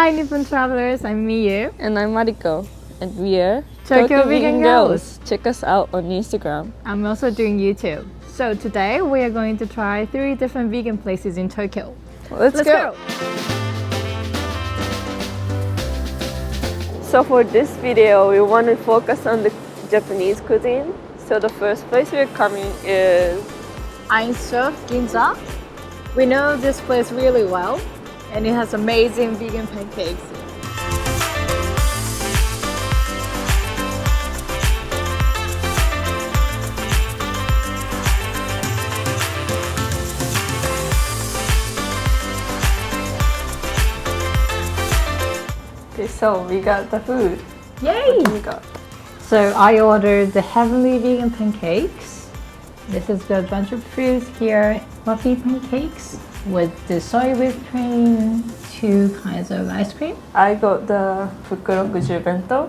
Hi Nippon travelers, I'm Miyu. And I'm Mariko. And we're Tokyo Vegan Girls. Check us out on Instagram. I'm also doing YouTube. So today we are going to try 3 different vegan places in Tokyo. Let's go! So for this video, we want to focus on the Japanese cuisine. So the first place we're coming is Ein Stir Things. We know this place really well and it has amazing vegan pancakes. Okay, so we got the food. Yay! What do we got? So I ordered the heavenly vegan pancakes. This is got a bunch of fruits here. Fluffy pancakes with the soy whipped cream, 2 kinds of ice cream. I got the Fukurokuju bento.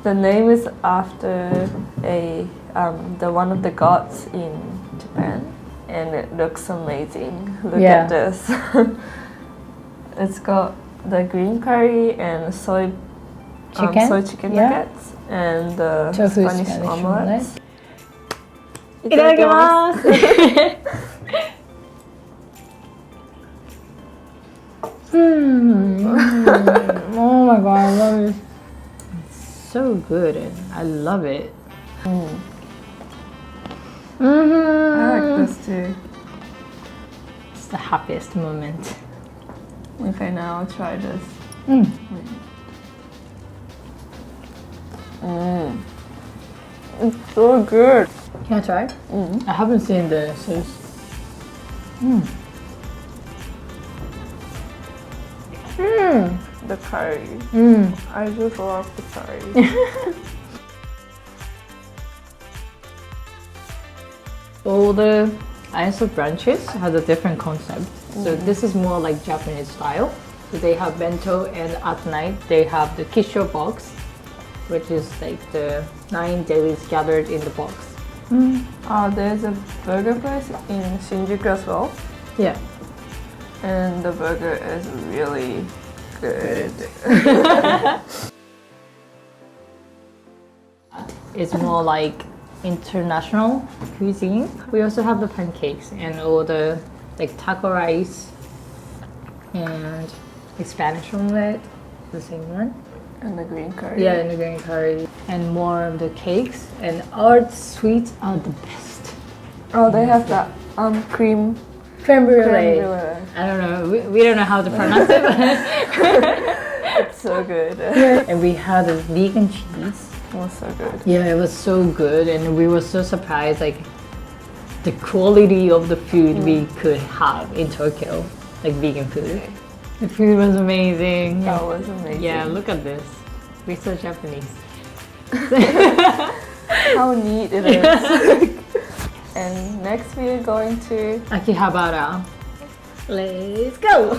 The name is after the one of the gods in Japan, and it looks amazing. Look at this. It's got the green curry and soy chicken nuggets and the Spanish omelette. Itadakimasu! Oh my god, I love it. It's so good. I love it. I like this too. It's the happiest moment. Okay, now I'll try this. It's so good. Can I try? I haven't seen the sauce. The curry. I just love the curry. All the Ein branches have a different concept. So this is more like Japanese style. So they have bento, and at night they have the kisho box, which is like the 9 dailies gathered in the box. There's a burger place in Shinjuku as well. Yeah. And the burger is really good. It's more like international cuisine. We also have the pancakes and all the like taco rice and like Spanish omelette, the same one. And the green curry. Yeah, and the green curry. And more of the cakes. And our sweets are the best. Oh, they have that creme Brulee. brulee. I don't know. We don't know how to pronounce it. But It's so good. and we had a vegan cheese. It was so good. Yeah, it was so good. And we were so surprised, like, the quality of the food we could have in Tokyo. Like, vegan food. The food was amazing. That was amazing. Yeah, look at this. We're so Japanese. How neat it is. And next we are going to Akihabara. Let's go!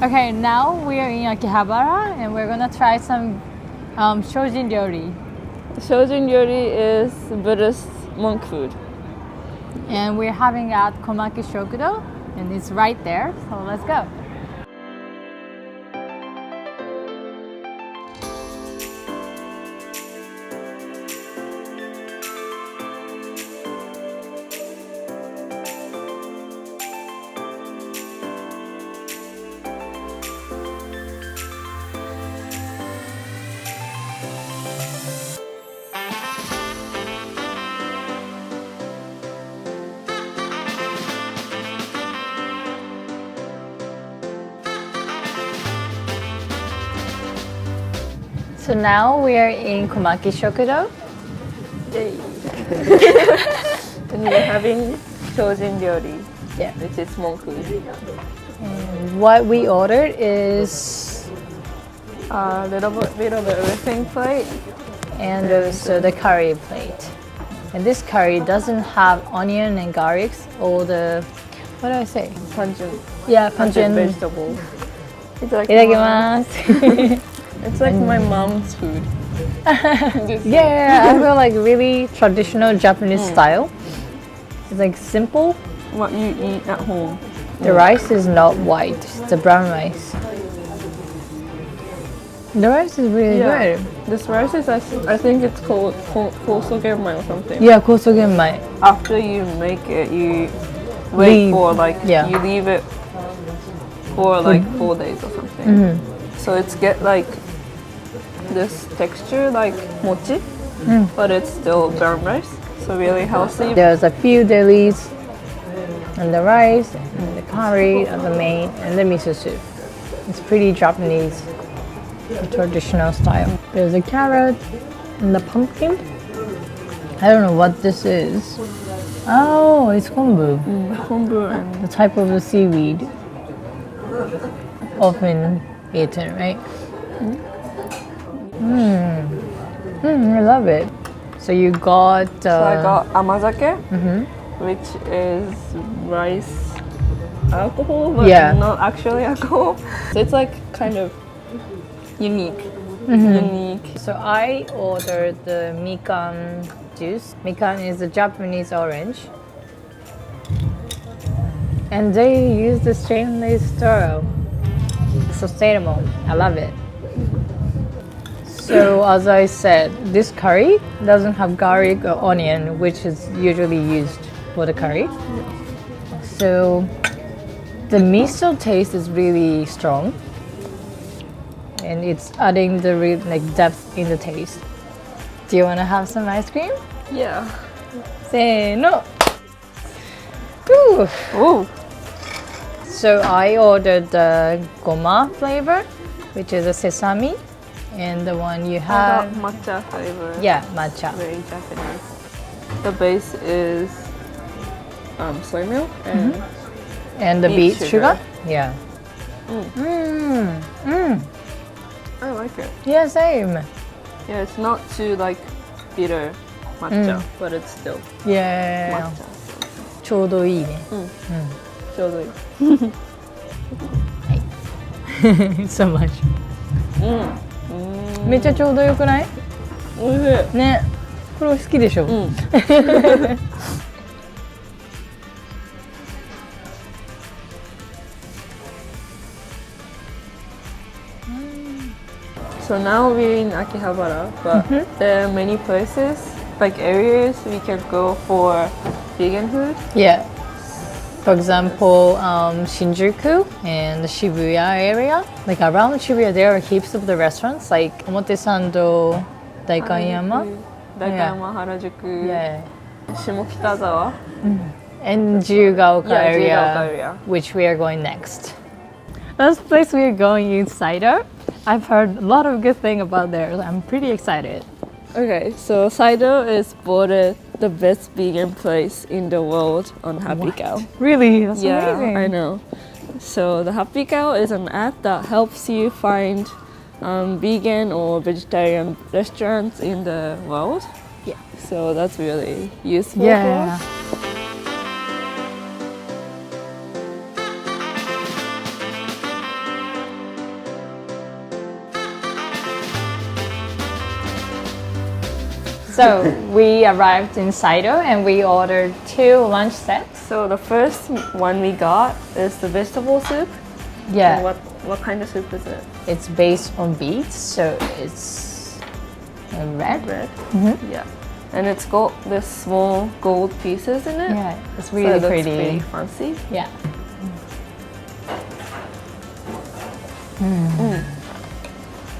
Okay, now we are in Akihabara and we're gonna try some shojin ryori. Shojin ryori is Buddhist monk food. And we're having at Kanaka Shokudo, and it's right there, so let's go. So now we are in Kanaka Shokudo. Yay. And we're having shojin ryori, which is monk food. And what we ordered is A little bit of everything plate. and also the curry plate. And this curry doesn't have onion and garlics or the, what do I say? Pungent. Yeah, Pungent pungent. vegetables. It's like Itadakimasu. it's like my mom's food. Yeah, I feel like really traditional Japanese style. It's like simple. What you eat at home. The rice is not white, it's the brown rice. The rice is really good. This rice is, I think it's called kosogenmai or something. Yeah, kosogenmai. After you make it, you wait for like, you leave it for like 4 days or something. So it's get like this texture like mochi, but it's still brown rice. So really healthy. There's a few delis, and the rice, and the curry, and the main, and the miso soup. It's pretty Japanese, the traditional style. There's a carrot and the pumpkin. I don't know what this is. Oh, it's kombu. Kombu and The type of the seaweed. Often eaten, right? I love it. So you got... so I got amazake, which is rice alcohol, but not actually alcohol. So it's like kind of unique. So I ordered the mikan juice. Mikan is a Japanese orange. And they use the stainless straw. Sustainable. I love it. So as I said, this curry doesn't have garlic or onion, which is usually used for the curry. So the miso taste is really strong, and it's adding the real depth in the taste. Do you want to have some ice cream? Yeah. Say no. Ooh. Ooh. So I ordered the goma flavor, which is a sesame, and the one you I have. got matcha flavor. Yeah, matcha. Very Japanese. The base is soy milk and the beet beet sugar. sugar. Yeah. I like it. Yeah, same. Yeah, it's not too like bitter matcha, but it's still Yeah. matcha. ちょうどいいね。ちょうどいい。so much. めっちゃちょうどよくない？おいしい。ね。これ好きでしょ？So now we're in Akihabara, but there are many places, like areas we can go for vegan food. Yeah. For example, Shinjuku and the Shibuya area. Like around Shibuya, there are heaps of the restaurants, like Omotesando, Daikanyama. Daikanyama, Harajuku, Yeah. Shimokitazawa. And Jiugaoka Yeah, area, Jiugaoka area. which we are going next. This place we are going in Saito. I've heard a lot of good things about there. I'm pretty excited. Okay, so Saito is voted the best vegan place in the world on HappyCow. Really? That's Yeah, amazing. I know. So the HappyCow is an app that helps you find vegan or vegetarian restaurants in the world. Yeah. So that's really useful for Yeah. us. So we arrived in Saito and we ordered 2 lunch sets. So the first one we got is the vegetable soup. Yeah. And what kind of soup is it? It's based on beets, so it's red. Red. Yeah. And it's got the small gold pieces in it. Yeah, it's So really it looks pretty. pretty fancy. Yeah.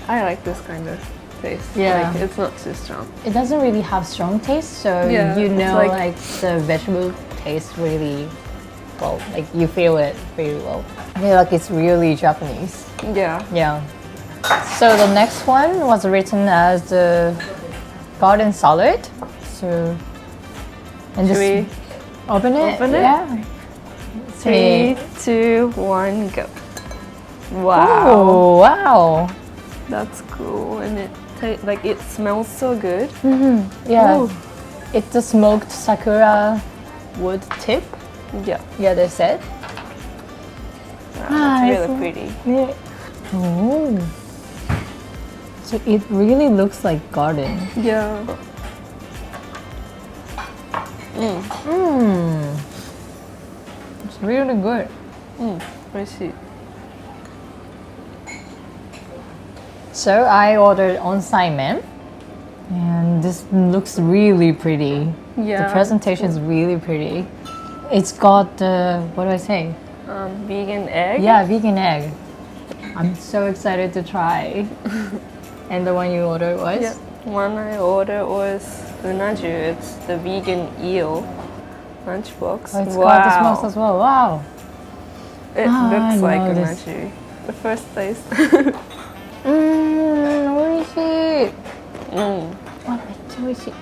I like this kind of taste. Yeah. Like, it's not too strong. It doesn't really have strong taste, so Yeah, you it's know like- the vegetable tastes really well, like you feel it really well. I feel like it's really Japanese. Yeah. Yeah. So the next one was written as the garden salad. So and Should this we open it? open it? Yeah. 3, 2, 1, go. Wow. Oh wow. That's cool. And it smells so good. Yeah. Ooh. It's the smoked sakura wood tip. Yeah. Yeah, they said. Wow, it's it's really pretty. Yeah. Oh. So it really looks like garden. Yeah. It's really good. Oishii. So I ordered onsai men, and this looks really pretty. Yeah. The presentation is really pretty. It's got what do I say? Vegan egg. Yeah, vegan egg. I'm so excited to try. And the one you ordered was? Yeah. One I ordered was unaju. It's the vegan eel lunchbox. Oh, it's got the smells as well. Wow. It I looks like know this. unaju. The first taste. 美味しい。Mm. あ、めっちゃ美味しい。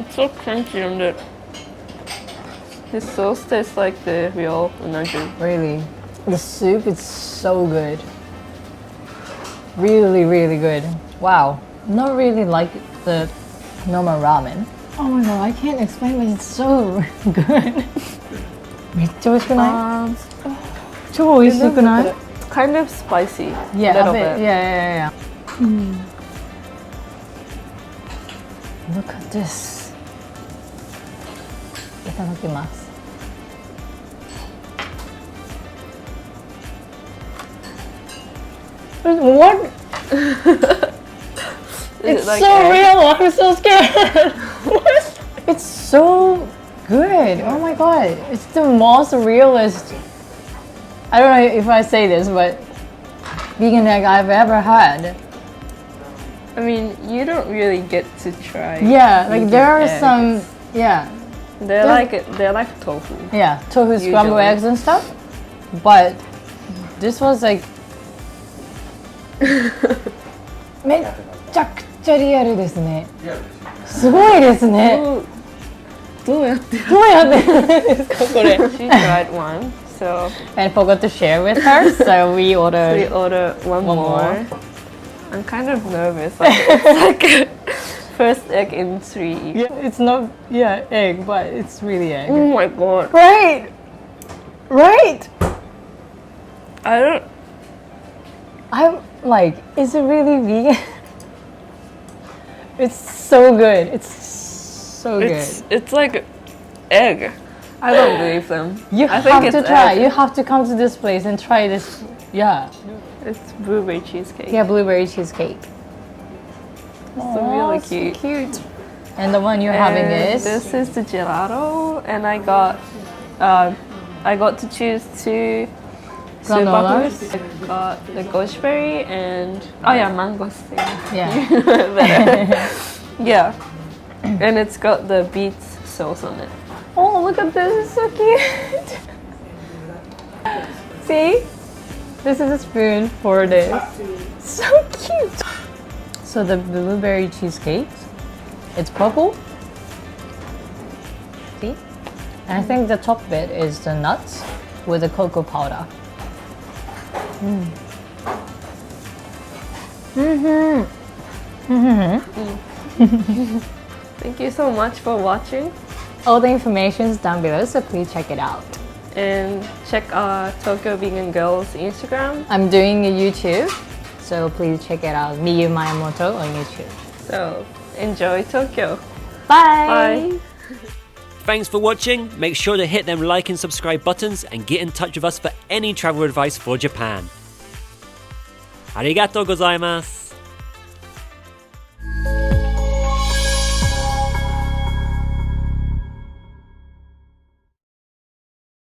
It's so crunchy and the sauce tastes like the real unaju. Really, the soup is so good. Really, really good. Wow. Not really like the normal ramen. Oh my god, I can't explain, but it's so good. めっちゃ美味しくない？超美味しくない？ It's kind of spicy. Yeah, a little bit. bit. Yeah. Look at this. いただきます。What? Is It's it like so egg? real. I'm so scared. What? It's so good. Oh my god. It's the most realist. I don't know if I say this, but vegan egg I've ever had. I mean, you don't really get to try. Yeah, like vegan there are eggs. some. Yeah, They're like tofu. yeah, tofu scrambled Usually. eggs and stuff. But this was like めっちゃくちゃリアルですね。すごいですね。どうやってどうやってるんですかこれ She tried one, so And forgot to share with her, so we we ordered. ordered one One more. more. I'm kind of nervous. Like, it's like first egg in 3. Yeah, it's not egg, but it's really egg. Oh my god. Right, right. I'm like, is it really vegan? It's so good. It's so good. It's like egg. I don't believe them. You I have think to it's try. egg. You have to come to this place and try this. Yeah. It's blueberry cheesecake. Yeah, blueberry cheesecake. It's really so cute. cute. And the one you're having And is this is the gelato, and I got to choose 2 Granolas. butters. I got the gooseberry and mangosteen. yeah. Better. Yeah, and it's got the beet sauce on it. Oh, look at this! It's so cute. See, this is a spoon for this. So cute. So the blueberry cheesecake, it's purple. See, and I think the top bit is the nuts with the cocoa powder. Thank you so much for watching, All the information is down below, so please check it out. and check Tokyo Vegan Girls Instagram. I'm doing a YouTube, so please check it out. Miyu Mayamoto on YouTube. So enjoy Tokyo. Bye. Bye. Thanks for watching. Make sure to hit them like and subscribe buttons and get in touch with us for any travel advice for Japan. Arigatou gozaimasu.